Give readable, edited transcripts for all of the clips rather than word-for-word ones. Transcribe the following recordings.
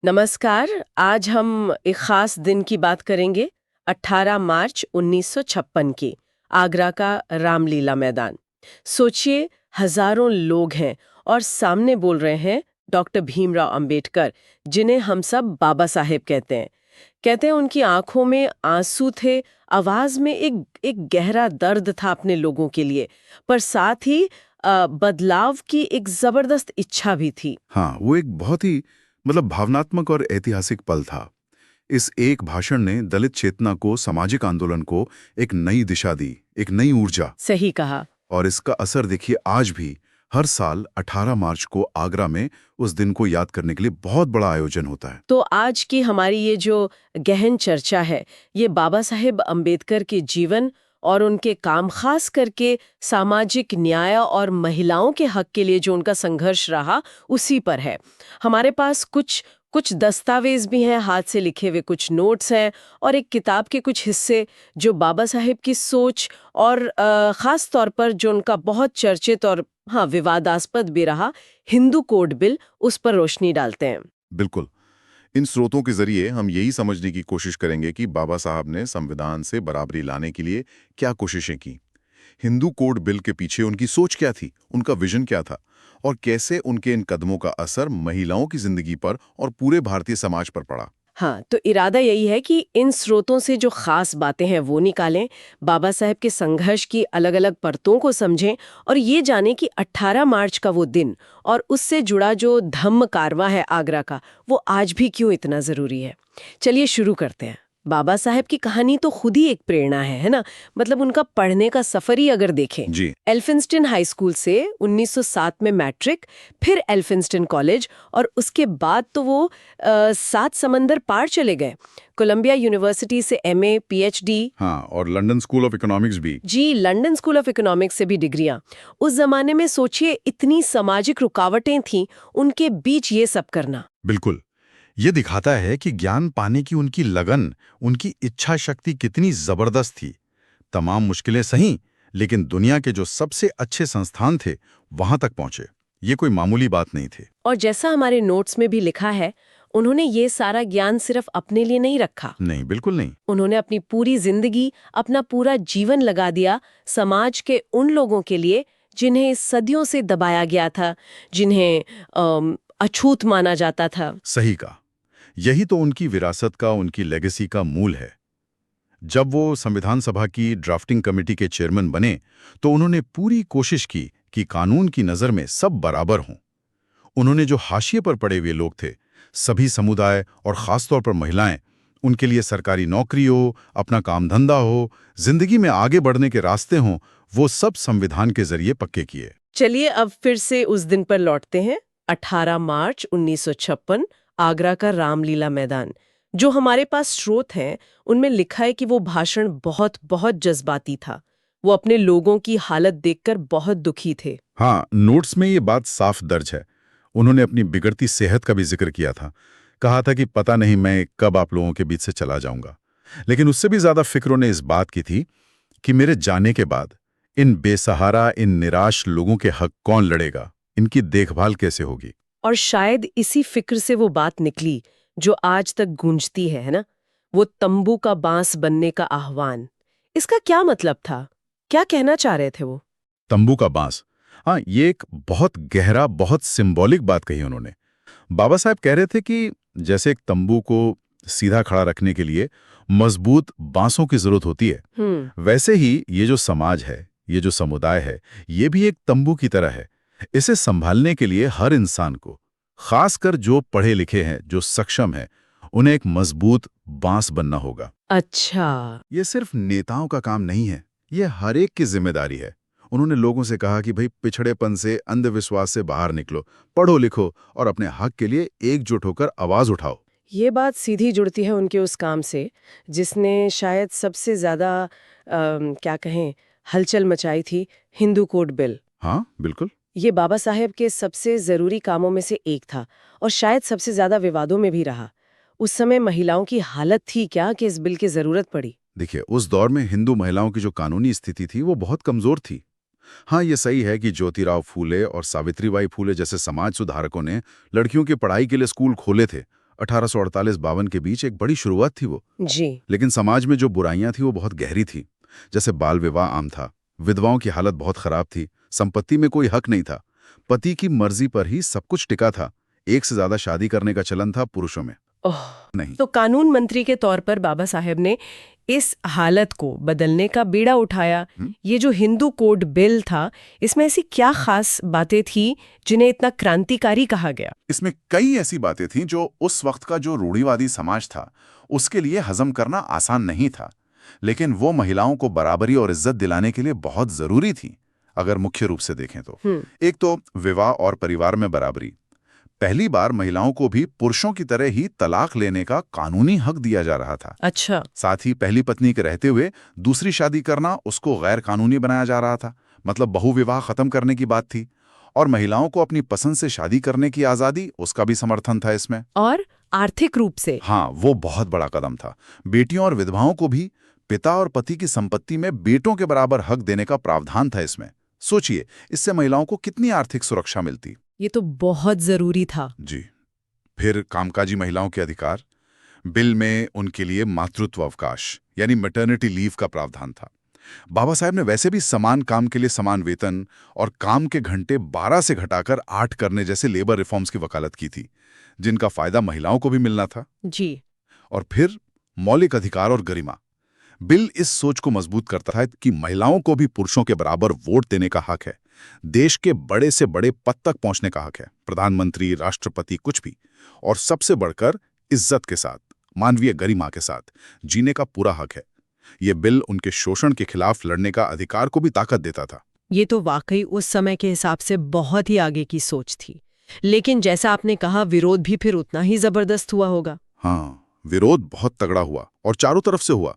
नमस्कार। आज हम एक खास दिन की बात करेंगे। 18 मार्च 1956 की आगरा का रामलीला मैदान। सोचिए, हजारों लोग हैं और सामने बोल रहे हैं डॉक्टर भीमराव अंबेडकर, जिन्हें हम सब बाबा साहेब कहते हैं उनकी आंखों में आंसू थे, आवाज में एक एक गहरा दर्द था अपने लोगों के लिए, पर साथ ही बदलाव की एक जबरदस्त इच्छा भी थी। हाँ, वो एक बहुत ही भावनात्मक और ऐतिहासिक पल था। इस एक भाषण ने दलित चेतना को, सामाजिक आंदोलन को एक नई दिशा दी, एक नई ऊर्जा। सही कहा। और इसका असर देखिए आज भी हर साल 18 मार्च को आगरा में उस दिन को याद करने के लिए बहुत बड़ा आयोजन होता है। तो आज की हमारी ये जो गहन चर्चा है, ये बाबा साहेब अंबेडकर के जीवन और उनके काम, खास करके सामाजिक न्याय और महिलाओं के हक के लिए जो उनका संघर्ष रहा, उसी पर है। हमारे पास कुछ कुछ दस्तावेज भी हैं, हाथ से लिखे हुए कुछ नोट्स हैं और एक किताब के कुछ हिस्से जो बाबा साहेब की सोच और खास तौर पर जो उनका बहुत चर्चित और हाँ विवादास्पद भी रहा हिंदू कोड बिल, उस पर रोशनी डालते हैं। बिल्कुल। इन स्रोतों के जरिए हम यही समझने की कोशिश करेंगे कि बाबा साहब ने संविधान से बराबरी लाने के लिए क्या कोशिशें की। हिंदू कोड बिल के पीछे उनकी सोच क्या थी, उनका विजन क्या था, और कैसे उनके इन कदमों का असर महिलाओं की जिंदगी पर और पूरे भारतीय समाज पर पड़ा। हाँ, तो इरादा यही है कि इन स्रोतों से जो खास बातें हैं वो निकालें, बाबा साहेब के संघर्ष की अलग-अलग परतों को समझें और ये जानें कि 18 मार्च का वो दिन और उससे जुड़ा जो धम्म कारवां है आगरा का, वो आज भी क्यों इतना जरूरी है। चलिए शुरू करते हैं। बाबा साहेब की कहानी तो खुद ही एक प्रेरणा है ना। मतलब उनका पढ़ने का सफर ही अगर देखें, जी। एल्फिंस्टन हाई स्कूल से 1907 में मैट्रिक, फिर एल्फिंस्टन कॉलेज और उसके बाद तो वो 7 समंदर पार चले गए। कोलंबिया यूनिवर्सिटी से एमए, पीएचडी। हाँ, और लंदन स्कूल ऑफ इकोनॉमिक्स भी। जी, लंदन स्कूल ऑफ इकोनॉमिक्स से भी डिग्रियां। उस जमाने में सोचिए, इतनी सामाजिक रुकावटें थीं, उनके बीच ये सब करना। बिल्कुल। ये दिखाता है कि ज्ञान पाने की उनकी लगन, उनकी इच्छा शक्ति कितनी जबरदस्त थी। तमाम मुश्किलें सही, लेकिन दुनिया के जो सबसे अच्छे संस्थान थे, वहां तक पहुंचे। ये कोई मामूली बात नहीं थी। और जैसा हमारे नोट्स में भी लिखा है, उन्होंने ये सारा ज्ञान सिर्फ अपने लिए नहीं रखा। नहीं, बिल्कुल नहीं। उन्होंने अपनी पूरी जिंदगी, अपना पूरा जीवन लगा दिया समाज के उन लोगों के लिए जिन्हें सदियों से दबाया गया था, जिन्हें अछूत माना जाता था। सही कहा। यही तो उनकी विरासत का, उनकी लेगेसी का मूल है। जब वो संविधान सभा की ड्राफ्टिंग कमेटी के चेयरमैन बने, तो उन्होंने पूरी कोशिश की कि कानून की नज़र में सब बराबर हों। उन्होंने जो हाशिए पर पड़े हुए लोग थे, सभी समुदाय और ख़ासतौर पर महिलाएं, उनके लिए सरकारी नौकरी हो, अपना काम धंधा हो, जिंदगी में आगे बढ़ने के रास्ते हों, वो सब संविधान के जरिए पक्के किए। चलिए अब फिर से उस दिन पर लौटते हैं। 18 मार्च 1956, आगरा का रामलीला मैदान। जो हमारे पास स्रोत हैं, उनमें लिखा है कि वो भाषण बहुत बहुत जज्बाती था। वो अपने लोगों की हालत देखकर बहुत दुखी थे। हाँ, नोट्स में ये बात साफ दर्ज है। उन्होंने अपनी बिगड़ती सेहत का भी जिक्र किया था। कहा था कि पता नहीं मैं कब आप लोगों के बीच से चला जाऊंगा। लेकिन उससे भी ज्यादा फिक्र उन्हें इस बात की थी कि मेरे जाने के बाद इन बेसहारा, इन निराश लोगों के हक कौन लड़ेगा, इनकी देखभाल कैसे होगी। और शायद इसी फिक्र से वो बात निकली जो आज तक गूंजती है ना, वो तंबू का बांस बनने का आह्वान। इसका क्या मतलब था? क्या कहना चाह रहे थे वो? तंबू का बांस। हाँ, ये एक बहुत गहरा, बहुत सिंबॉलिक बात कही उन्होंने। बाबा साहब कह रहे थे कि जैसे एक तंबू को सीधा खड़ा रखने के लिए मजबूत बांसों की जरूरत होती है, वैसे ही ये जो समाज है, ये जो समुदाय है, ये भी एक तंबू की तरह है। इसे संभालने के लिए हर इंसान को, खासकर जो पढ़े लिखे हैं, जो सक्षम है, उन्हें एक मजबूत बांस बनना होगा। अच्छा। ये सिर्फ नेताओं का काम नहीं है, ये हर एक की जिम्मेदारी है। उन्होंने लोगों से कहा कि भाई, पिछड़ेपन से, अंधविश्वास से बाहर निकलो, पढ़ो लिखो और अपने हक के लिए एकजुट होकर आवाज उठाओ। ये बात सीधी जुड़ती है उनके उस काम से जिसने शायद सबसे ज्यादा क्या कहें, हलचल मचाई थी, हिंदू कोड बिल। हाँ, बिल्कुल। ये बाबा साहेब के सबसे जरूरी कामों में से एक था और शायद सबसे ज्यादा विवादों में भी रहा। उस समय महिलाओं की हालत थी क्या कि इस बिल की जरूरत पड़ी? देखिए, उस दौर में हिंदू महिलाओं की जो कानूनी स्थिति थी, वो बहुत कमजोर थी। हाँ, ये सही है कि ज्योतिराव फूले और सावित्रीबाई फूले जैसे समाज सुधारकों ने लड़कियों की पढ़ाई के लिए स्कूल खोले थे, 1848-52 के बीच एक बड़ी शुरुआत थी वो। जी। लेकिन समाज में जो बुराइयां थी वो बहुत गहरी थी। जैसे बाल विवाह आम था, विधवाओं की हालत बहुत खराब थी, संपत्ति में कोई हक नहीं था, पति की मर्जी पर ही सब कुछ टिका था, एक से ज्यादा शादी करने का चलन था पुरुषों में। ओह, नहीं। तो कानून मंत्री के तौर पर बाबा साहेब ने इस हालत को बदलने का बीड़ा उठाया। ये जो हिंदू कोड बिल था, इसमें ऐसी क्या खास बातें थी जिन्हें इतना क्रांतिकारी कहा गया? इसमें कई ऐसी बातें थीं जो उस वक्त का जो रूढ़िवादी समाज था उसके लिए हजम करना आसान नहीं था, लेकिन वो महिलाओं को बराबरी और इज्जत दिलाने के लिए बहुत जरूरी थी। अगर मुख्य रूप से देखें तो एक तो विवाह और परिवार में बराबरी। पहली बार महिलाओं को भी पुरुषों की तरह ही तलाक लेने का कानूनी हक दिया जा रहा था। अच्छा। साथ ही पहली पत्नी के रहते हुए दूसरी शादी करना उसको गैर कानूनी बनाया जा रहा था, मतलब बहुविवाह खत्म करने की बात थी। और महिलाओं को अपनी पसंद से शादी करने की आजादी, उसका भी समर्थन था इसमें। और आर्थिक रूप से? हाँ, वो बहुत बड़ा कदम था। बेटियों और विधवाओं को भी पिता और पति की संपत्ति में बेटों के बराबर हक देने का प्रावधान था इसमें। सोचिए, इससे महिलाओं को कितनी आर्थिक सुरक्षा मिलती। ये तो बहुत जरूरी था। जी। फिर कामकाजी महिलाओं के अधिकार। बिल में उनके लिए मातृत्व अवकाश यानी मैटरनिटी लीव का प्रावधान था। बाबा साहेब ने वैसे भी समान काम के लिए समान वेतन और काम के घंटे 12 से घटाकर 8 करने जैसे लेबर रिफॉर्म्स की वकालत की थी, जिनका फायदा महिलाओं को भी मिलना था। जी। और फिर मौलिक अधिकार और गरिमा। बिल इस सोच को मजबूत करता है कि महिलाओं को भी पुरुषों के बराबर वोट देने का हक है, देश के बड़े से बड़े पद तक पहुंचने का हक है, प्रधानमंत्री, राष्ट्रपति, कुछ भी, और सबसे बढ़कर इज्जत के साथ, मानवीय गरिमा के साथ जीने का पूरा हक है। ये बिल उनके शोषण के खिलाफ लड़ने का अधिकार को भी ताकत देता था। ये तो वाकई उस समय के हिसाब से बहुत ही आगे की सोच थी। लेकिन जैसा आपने कहा, विरोध भी फिर उतना ही जबरदस्त हुआ होगा। हाँ, विरोध बहुत तगड़ा हुआ और चारों तरफ से हुआ।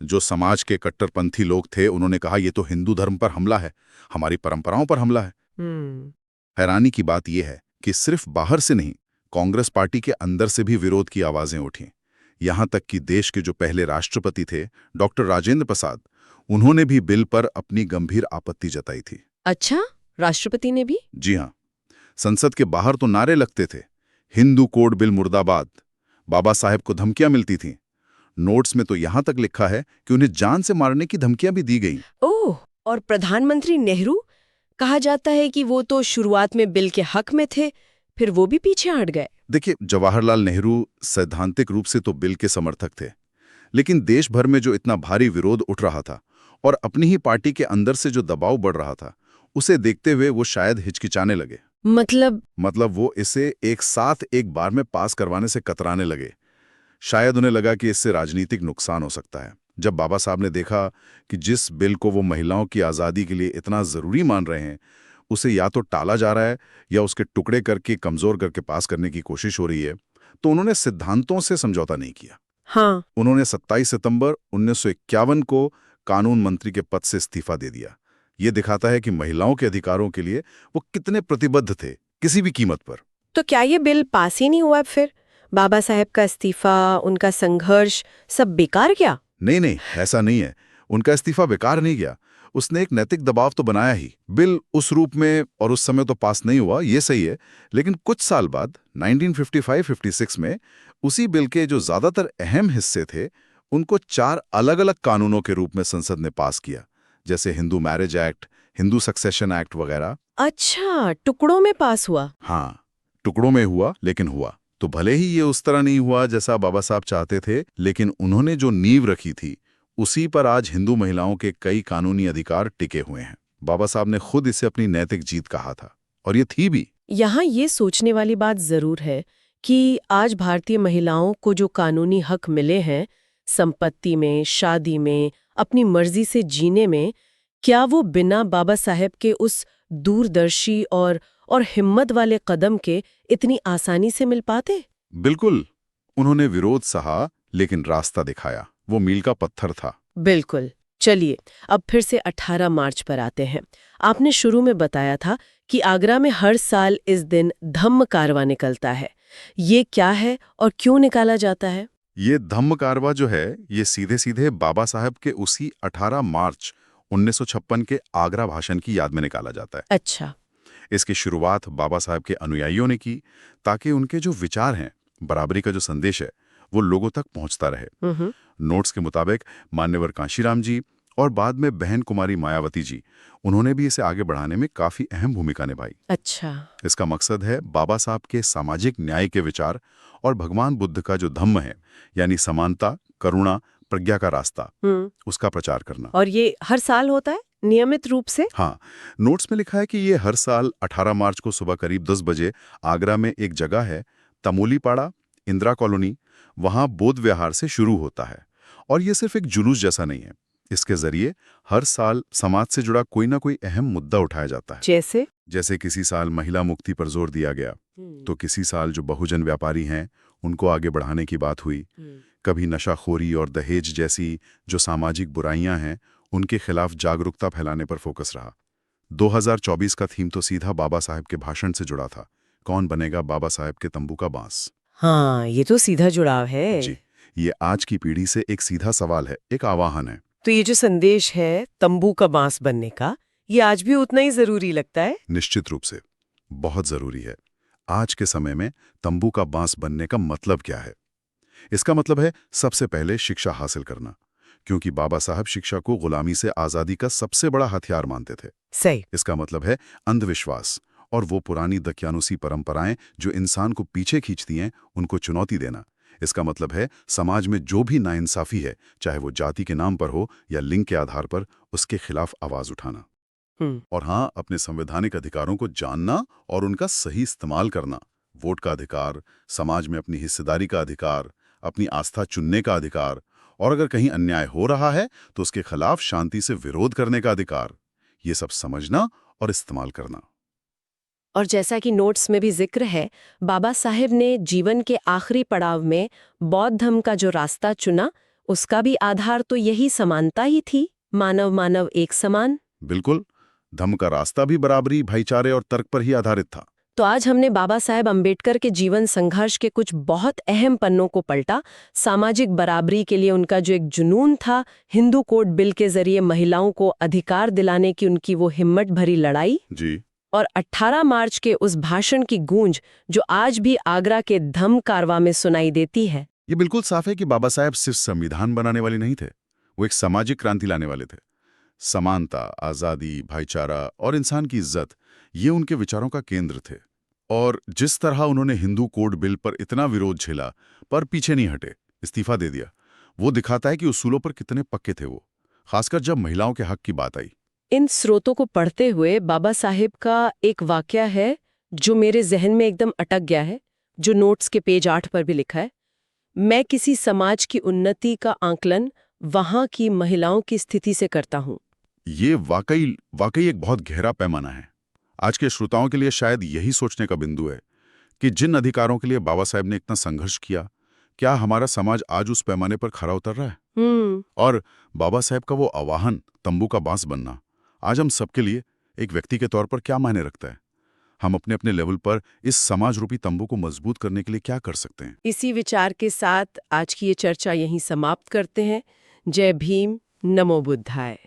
जो समाज के कट्टरपंथी लोग थे, उन्होंने कहा ये तो हिंदू धर्म पर हमला है, हमारी परंपराओं पर हमला है। हैरानी की बात यह है कि सिर्फ बाहर से नहीं, कांग्रेस पार्टी के अंदर से भी विरोध की आवाजें उठी। यहां तक कि देश के जो पहले राष्ट्रपति थे, डॉक्टर राजेंद्र प्रसाद, उन्होंने भी बिल पर अपनी गंभीर आपत्ति जताई थी। अच्छा, राष्ट्रपति ने भी? जी हां। संसद के बाहर तो नारे लगते थे, हिंदू कोड बिल मुर्दाबाद। बाबा साहेब को धमकियां मिलती थीं। नोट्स में तो यहां तक लिखा है कि उन्हें जान से मारने की धमकियां भी दी गईं। ओह, और प्रधानमंत्री नेहरू, कहा जाता है कि वो तो शुरुआत में बिल के हक में थे, फिर वो भी पीछे हट गए। देखिए, जवाहरलाल नेहरू सैद्धांतिक रूप से तो बिल के समर्थक थे, लेकिन देश भर में जो इतना भारी विरोध उठ रहा था और अपनी ही पार्टी के अंदर से जो दबाव बढ़ रहा था, उसे देखते हुए वो शायद हिचकिचाने लगे। मतलब वो इसे एक साथ एक बार में पास करवाने से कतराने लगे। शायद उन्हें लगा कि इससे राजनीतिक नुकसान हो सकता है। जब बाबा साहब ने देखा कि जिस बिल को वो महिलाओं की आज़ादी के लिए इतना ज़रूरी मान रहे हैं, उसे या तो टाला जा रहा है या उसके टुकड़े करके कमज़ोर करके पास करने की कोशिश हो रही है, तो उन्होंने सिद्धांतों से समझौता नहीं किया। हाँ। उन्होंने 27 सितंबर 1951 को कानून मंत्री के पद से इस्तीफा दे दिया। ये दिखाता है कि महिलाओं के अधिकारों के लिए वो कितने प्रतिबद्ध थे, किसी भी कीमत पर। तो क्या ये बिल पास ही नहीं हुआ फिर? बाबा साहेब का इस्तीफा, उनका संघर्ष, सब बेकार गया? नहीं, ऐसा नहीं है। उनका इस्तीफा बेकार नहीं गया। उसने एक नैतिक दबाव तो बनाया ही। बिल उस रूप में और उस समय तो पास नहीं हुआ, ये सही है, लेकिन कुछ साल बाद 1955-56 में उसी बिल के जो ज्यादातर अहम हिस्से थे, उनको 4 अलग-अलग कानूनों के रूप में संसद ने पास किया, जैसे Hindu marriage act, Hindu succession act वगैरह। अच्छा, टुकड़ों में पास हुआ? हाँ, टुकड़ों में हुआ, लेकिन हुआ। तो भले ही ये उस तरह नहीं हुआ जैसा बाबा साहब चाहते थे, लेकिन उन्होंने जो नींव रखी थी, उसी पर आज हिंदू महिलाओं के कई कानूनी अधिकार टिके हुए हैं। बाबा साहब ने खुद इसे अपनी नैतिक जीत कहा था, और ये थी भी। यहाँ ये सोचने वाली बात जरूर है कि आज भारतीय महिलाओं को जो कानूनी हक मिले हैं, संपत्ति में, शादी में, अपनी मर्जी से जीने में, क्या वो बिना बाबा साहेब के उस दूरदर्शी और हिम्मत वाले कदम के इतनी आसानी से मिल पाते? बिल्कुल। उन्होंने विरोध सहा, लेकिन रास्ता दिखाया। वो मील का पत्थर था। बिल्कुल। चलिए, अब फिर से 18 मार्च पर आते हैं। आपने शुरू में बताया था कि आगरा में हर साल इस दिन धम्म कारवा निकलता है। ये क्या है और क्यों निकाला जाता है? ये धम्म कारवा जो है, ये सीधे सीधे बाबा साहब के उसी 18 मार्च 1956 के आगरा भाषण की याद में निकाला जाता है। अच्छा। इसकी शुरुआत बाबा साहब के अनुयायियों ने की, ताकि उनके जो विचार हैं बराबरी का जो संदेश है वो लोगों तक पहुंचता रहे। हम्म। नोट्स के मुताबिक मान्यवर कांशीराम जी और बाद में बहन कुमारी मायावती जी, उन्होंने भी इसे आगे बढ़ाने में काफी अहम भूमिका निभाई। अच्छा। इसका मकसद है बाबा साहब के सामाजिक न्याय के विचार और भगवान बुद्ध का जो धम्म है, यानी समानता, करुणा, प्रज्ञा का रास्ता, उसका प्रचार करना। और ये हर साल होता है नियमित रूप से? हाँ, नोट्स में लिखा है कि ये हर साल 18 मार्च को सुबह करीब 10 बजे आगरा में एक जगह है, तमोलीपाड़ा, इंदिरा कॉलोनी, वहां बोध विहार से शुरू होता है। और ये सिर्फ एक जुलूस जैसा नहीं है, इसके जरिए हर साल समाज से जुड़ा कोई ना कोई अहम मुद्दा उठाया जाता है। जैसे किसी साल महिला मुक्ति पर जोर दिया गया, तो किसी साल जो बहुजन व्यापारी हैं उनको आगे बढ़ाने की बात हुई। कभी नशाखोरी और दहेज जैसी जो सामाजिक बुराइयां हैं उनके खिलाफ जागरूकता फैलाने पर फोकस रहा। 2024 का थीम तो सीधा बाबा साहब के भाषण से जुड़ा था, कौन बनेगा बाबा साहब के तंबू का बांस। हाँ, ये तो सीधा जुड़ाव है। जी, ये आज की पीढ़ी से एक सीधा सवाल है, एक आह्वान है। तो ये जो संदेश है तंबू का बांस बनने का, ये आज भी उतना ही जरूरी लगता है? निश्चित रूप से बहुत जरूरी है। आज के समय में तंबू का बांस बनने का मतलब क्या है? इसका मतलब है सबसे पहले शिक्षा हासिल करना, क्योंकि बाबा साहब शिक्षा को गुलामी से आजादी का सबसे बड़ा हथियार मानते थे। सही। इसका मतलब है अंधविश्वास और वो पुरानी दकियानुसी परंपराएं जो इंसान को पीछे खींचती हैं, उनको चुनौती देना। इसका मतलब है समाज में जो भी नाइंसाफी है, चाहे वो जाति के नाम पर हो या लिंग के आधार पर, उसके खिलाफ आवाज उठाना। और हाँ, अपने संवैधानिक अधिकारों को जानना और उनका सही इस्तेमाल करना। वोट का अधिकार, समाज में अपनी हिस्सेदारी का अधिकार, अपनी आस्था चुनने का अधिकार, और अगर कहीं अन्याय हो रहा है तो उसके खिलाफ शांति से विरोध करने का अधिकार। ये सब समझना और इस्तेमाल करना। और जैसा कि नोट्स में भी जिक्र है, बाबा साहेब ने जीवन के आखिरी पड़ाव में बौद्ध धर्म का जो रास्ता चुना, उसका भी आधार तो यही समानता ही थी, मानव मानव एक समान। बिल्कुल, धम्म का रास्ता भी बराबरी, भाईचारे और तर्क पर ही आधारित था। तो आज हमने बाबा साहेब अम्बेडकर के जीवन संघर्ष के कुछ बहुत अहम पन्नों को पलटा। सामाजिक बराबरी के लिए उनका जो एक जुनून था, हिंदू कोड बिल के जरिए महिलाओं को अधिकार दिलाने की उनकी वो हिम्मत भरी लड़ाई जी, और 18 मार्च के उस भाषण की गूंज जो आज भी आगरा के धम्म कारवां में सुनाई देती है। ये बिल्कुल साफ है कि बाबा साहेब सिर्फ संविधान बनाने वाले नहीं थे, वो एक सामाजिक क्रांति लाने वाले थे। समानता, आजादी, भाईचारा और इंसान की इज्जत, ये उनके विचारों का केंद्र थे। और जिस तरह उन्होंने हिंदू कोड बिल पर इतना विरोध झेला पर पीछे नहीं हटे, इस्तीफा दे दिया, वो दिखाता है कि उसूलों पर कितने पक्के थे वो, खासकर जब महिलाओं के हक की बात आई। इन स्रोतों को पढ़ते हुए बाबा साहेब का एक वाकया है जो मेरे जहन में एकदम अटक गया है, जो नोट्स के पेज 8 पर भी लिखा है। मैं किसी समाज की उन्नति का आंकलन वहां की महिलाओं की स्थिति से करता हूं। ये वाकई एक बहुत गहरा पैमाना है। आज के श्रोताओं के लिए शायद यही सोचने का बिंदु है कि जिन अधिकारों के लिए बाबा साहेब ने इतना संघर्ष किया, क्या हमारा समाज आज उस पैमाने पर खरा उतर रहा है? और बाबा साहेब का वो आह्वान, तंबू का बांस बनना, आज हम सबके लिए एक व्यक्ति के तौर पर क्या मायने रखता है? हम अपने अपने लेवल पर इस समाज रूपी तंबू को मजबूत करने के लिए क्या कर सकते हैं? इसी विचार के साथ आज की ये चर्चा यहीं समाप्त करते हैं। जय भीम, नमो बुद्धाय।